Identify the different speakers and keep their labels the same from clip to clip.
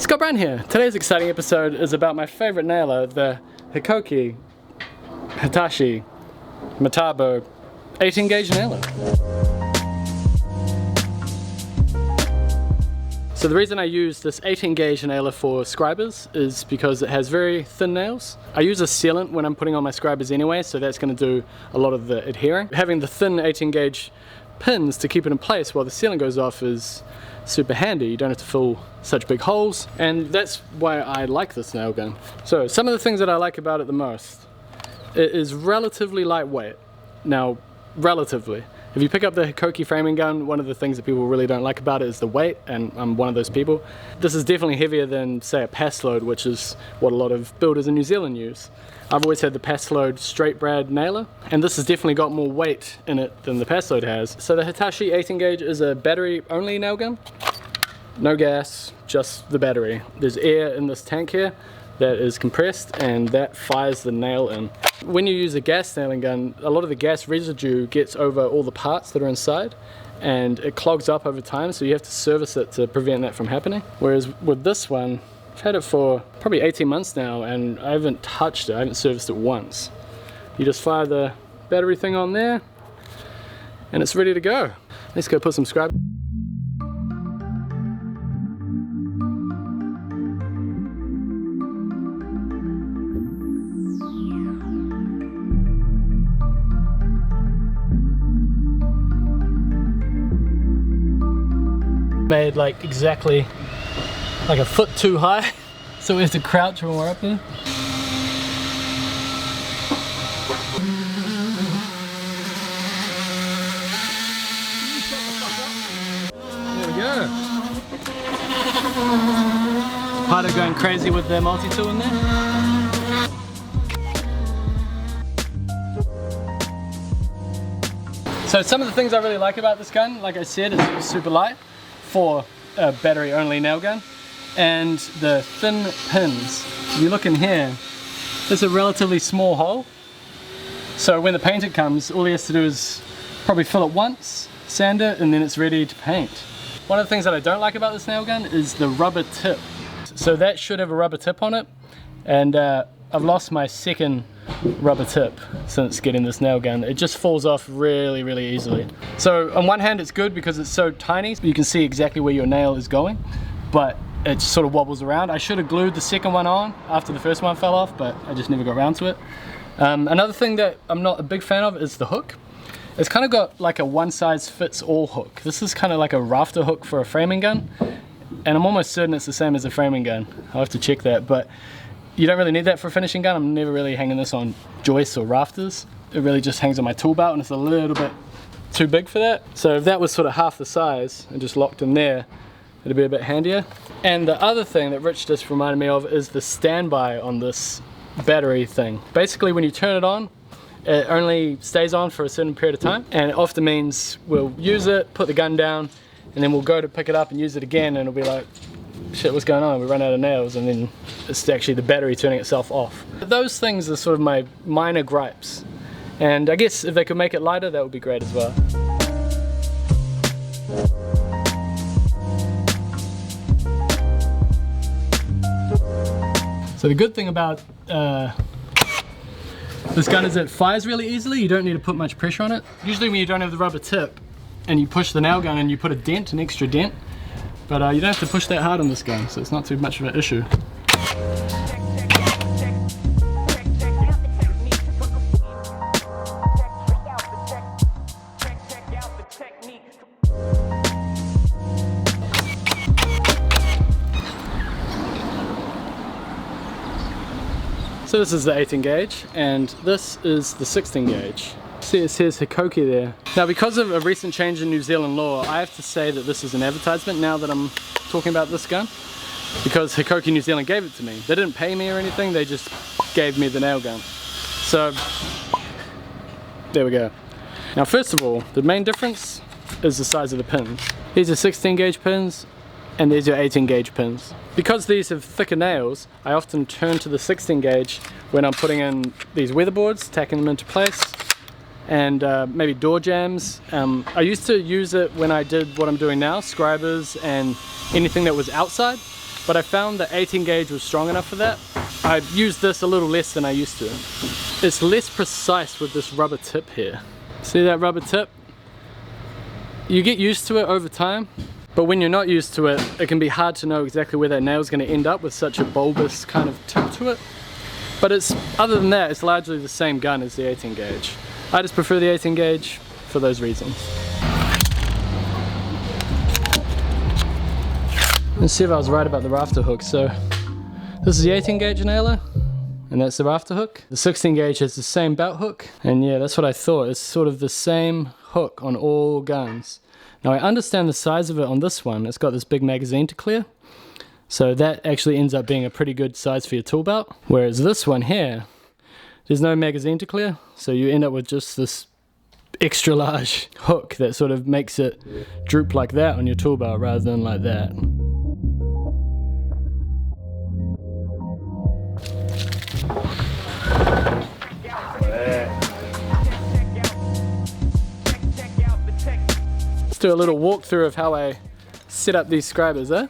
Speaker 1: Scott Brown here. Today's exciting episode is about my favorite nailer, the Hikoki Hitachi Metabo 18 gauge nailer. So the reason I use this 18 gauge nailer for scribers is because it has very thin nails. I use a sealant when I'm putting on my scribers anyway, so that's going to do a lot of the adhering. Having the thin 18 gauge pins to keep it in place while the sealant goes off is super handy. You don't have to fill such big holes, and that's why I like this nail gun. So some of the things that I like about it the most: it is relatively lightweight. Now, relatively. If you pick up the Hikoki framing gun, one of the things that people really don't like about it is the weight, and I'm one of those people. This is definitely heavier than, say, a pass load, which is what a lot of builders in New Zealand use. I've always had the pass load straight brad nailer, and this has definitely got more weight in it than the pass load has. So the Hitachi 18 gauge is a battery only nail gun. No gas, just the battery. There's air in this tank here that is compressed, and that fires the nail in. When you use a gas nailing gun, a lot of the gas residue gets over all the parts that are inside, and it clogs up over time, so you have to service it to prevent that from happening. Whereas with this one, I've had it for probably 18 months now, and I haven't touched it, I haven't serviced it once. You just fire the battery thing on there, and it's ready to go. Let's go put some scribe. Made like exactly like a foot too high, so we have to crouch when we're up here. There we go. Part of going crazy with the multi-tool in there. So some of the things I really like about this gun, like I said, it's super light for a battery only nail gun, and the thin pins. If you look in here, there's a relatively small hole, so when the painter comes, all he has to do is probably fill it once, sand it, and then it's ready to paint. One of the things that I don't like about this nail gun is the rubber tip. So that should have a rubber tip on it, and I've lost my second rubber tip since getting this nail gun. It just falls off really easily. So on one hand it's good because it's so tiny, you can see exactly where your nail is going, but it just sort of wobbles around. I should have glued the second one on after the first one fell off, but I just never got around to it. Another thing that I'm not a big fan of is the hook. It's kind of got like a one-size-fits-all hook. This is kind of like a rafter hook for a framing gun, and I'm almost certain it's the same as a framing gun. I'll have to check that, but you don't really need that for a finishing gun. I'm never really hanging this on joists or rafters. It really just hangs on my tool belt, and it's a little bit too big for that. So if that was sort of half the size and just locked in there, it'd be a bit handier. And the other thing that Rich just reminded me of is the standby on this battery thing. Basically when you turn it on, it only stays on for a certain period of time, and it often means we'll use it, put the gun down, and then we'll go to pick it up and use it again, and it'll be like, shit, what's going on? We run out of nails, and then it's actually the battery turning itself off. Those things are sort of my minor gripes, and I guess if they could make it lighter, that would be great as well. So the good thing about this gun is it fires really easily. You don't need to put much pressure on it. Usually when you don't have the rubber tip and you push the nail gun and you put a dent, an extra dent, but you don't have to push that hard on this gun, so it's not too much of an issue. So this is the 18 gauge, and this is the 16 gauge. See, it says Hikoki there. Now, because of a recent change in New Zealand law, I have to say that this is an advertisement now that I'm talking about this gun, because Hikoki New Zealand gave it to me. They didn't pay me or anything, they just gave me the nail gun. So, there we go. Now, first of all, the main difference is the size of the pins. These are 16 gauge pins, and these are 18 gauge pins. Because these have thicker nails, I often turn to the 16 gauge when I'm putting in these weatherboards, tacking them into place, and maybe door jambs. I used to use it when I did what I'm doing now, scribers and anything that was outside. but I found the 18 gauge was strong enough for that. I used this a little less than I used to. It's less precise with this rubber tip here. See that rubber tip? You get used to it over time, but when you're not used to it, it can be hard to know exactly where that nail's going to end up with such a bulbous kind of tip to it. But it's, other than that, it's largely the same gun as the 18 gauge. I just prefer the 18 gauge for those reasons. Let's see if I was right about the rafter hook. So this is the 18 gauge nailer, and that's the rafter hook. The 16 gauge has the same belt hook, and yeah, that's what I thought. It's sort of the same hook on all guns. Now I understand the size of it on this one. It's got this big magazine to clear, so that actually ends up being a pretty good size for your tool belt. Whereas this one here, there's no magazine to clear, so you end up with just this extra large hook that sort of makes it droop like that on your tool belt rather than like that. Let's do a little walkthrough of how I set up these scribers, eh?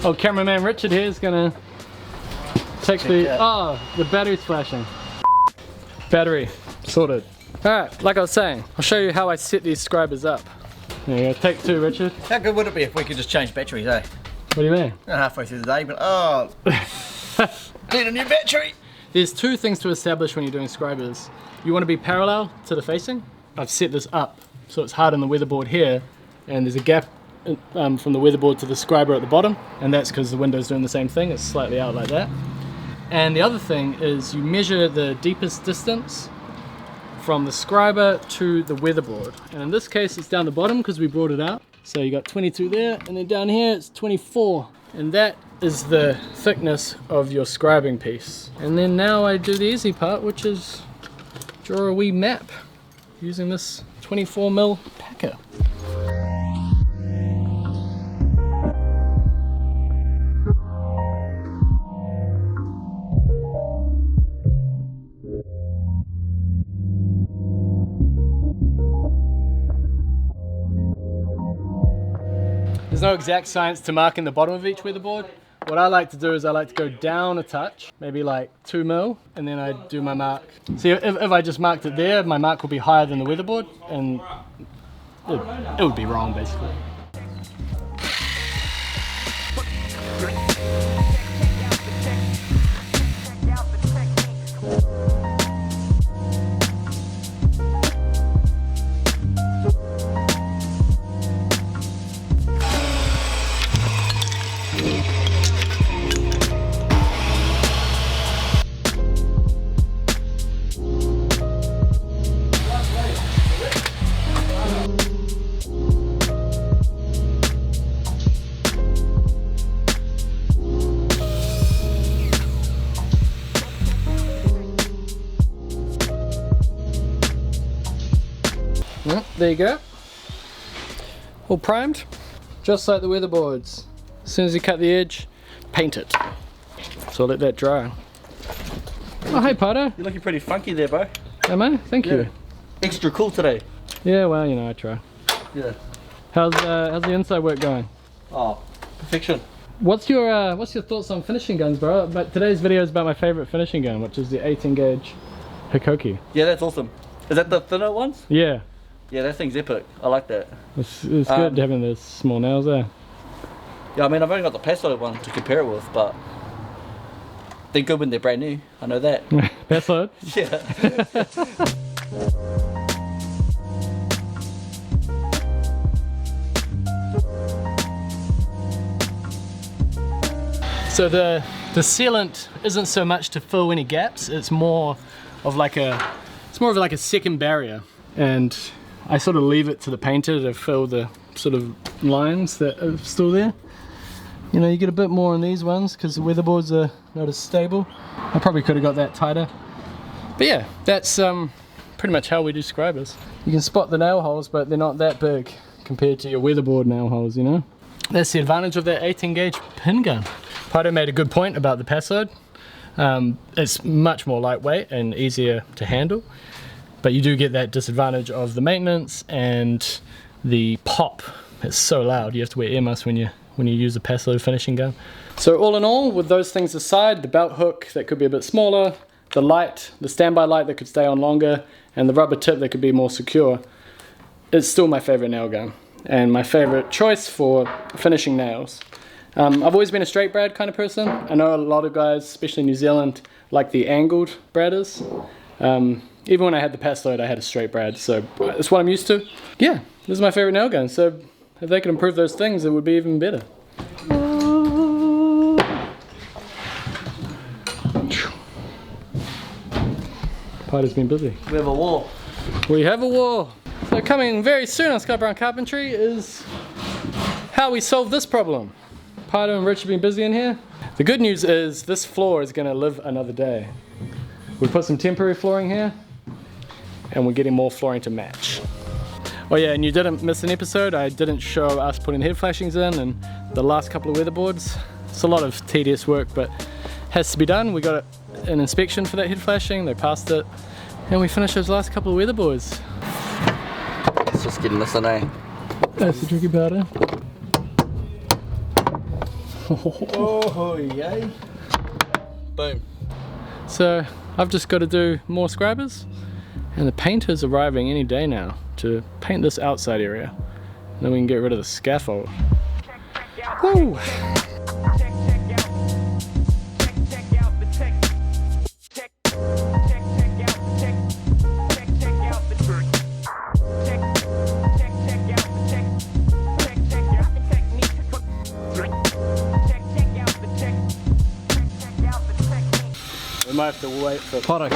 Speaker 1: Old cameraman Richard here is gonna take the battery's flashing. Battery sorted. Alright, like I was saying, I'll show you how I set these scribers up. There you go, take two, Richard.
Speaker 2: How good would it be if we could just change batteries, eh?
Speaker 1: What do you mean?
Speaker 2: Halfway through the day, but oh, need a new battery.
Speaker 1: There's two things to establish when you're doing scribers. You want to be parallel to the facing. I've set this up so it's hard on the weatherboard here, and there's a gap from the weatherboard to the scriber at the bottom, and that's because the window's doing the same thing. It's slightly out like that. And the other thing is you measure the deepest distance from the scriber to the weatherboard, and in this case it's down the bottom because we brought it out. So you got 22 there, and then down here it's 24, and that is the thickness of your scribing piece. And then now I do the easy part, which is draw a wee map using this 24mm packer. There's no exact science to marking the bottom of each weatherboard. What I like to do is I like to go down a touch, maybe like 2mm, and then I do my mark. See, if I just marked it there, my mark will be higher than the weatherboard, and it would be wrong basically. Well, there you go. All primed, just like the weatherboards. As soon as you cut the edge, paint it. So I'll let that dry. Oh, hey Pato.
Speaker 2: You're looking pretty funky there, bro.
Speaker 1: Am I? Thank you.
Speaker 2: Extra cool today.
Speaker 1: Yeah, well, you know, I try.
Speaker 2: Yeah.
Speaker 1: How's the inside work going?
Speaker 2: Oh, perfection.
Speaker 1: What's your thoughts on finishing guns, bro? But today's video is about my favorite finishing gun, which is the 18 gauge Hikoki.
Speaker 2: Yeah, that's awesome. Is that the thinner ones?
Speaker 1: Yeah.
Speaker 2: Yeah, that thing's epic. I like that.
Speaker 1: It's good having those small nails there.
Speaker 2: Yeah, I mean, I've only got the Paso one to compare it with, but they're good when they're brand new. I know that.
Speaker 1: Paso?
Speaker 2: Yeah.
Speaker 1: So the sealant isn't so much to fill any gaps. It's more of like a second barrier, and I sort of leave it to the painter to fill the sort of lines that are still there. You know, you get a bit more on these ones because the weatherboards are not as stable. I probably could have got that tighter. But yeah, that's pretty much how we do scribers. You can spot the nail holes, but they're not that big compared to your weatherboard nail holes, you know? That's the advantage of that 18 gauge pin gun. Pato made a good point about the Paso. It's much more lightweight and easier to handle, but you do get that disadvantage of the maintenance and the pop. It's so loud, you have to wear ear muffs when when you use a Paso finishing gun. So all in all, with those things aside, the belt hook that could be a bit smaller, the light, the standby light that could stay on longer, and the rubber tip that could be more secure, it's still my favorite nail gun and my favorite choice for finishing nails. I've always been a straight brad kind of person. I know a lot of guys, especially in New Zealand, like the angled bradders. Even when I had the Paso, I had a straight brad, so that's what I'm used to. Yeah, this is my favorite nail gun, so if they could improve those things, it would be even better. Party's been busy.
Speaker 2: We have a war.
Speaker 1: We have a war. So coming very soon on Brown Carpentry is how we solve this problem. Pardo and Rich have been busy in here. The good news is this floor is going to live another day. We put some temporary flooring here and we're getting more flooring to match. Oh yeah, and you didn't miss an episode. I didn't show us putting head flashings in and the last couple of weatherboards. It's a lot of tedious work, but has to be done. We got an inspection for that head flashing, they passed it, and we finished those last couple of weatherboards.
Speaker 2: It's just getting this in, eh?
Speaker 1: That's the tricky powder.
Speaker 2: Oh, yay. Boom.
Speaker 1: So I've just got to do more scribers, and the painter's arriving any day now to paint this outside area. And then we can get rid of the scaffold. Woo! We might have to wait for
Speaker 2: Potter.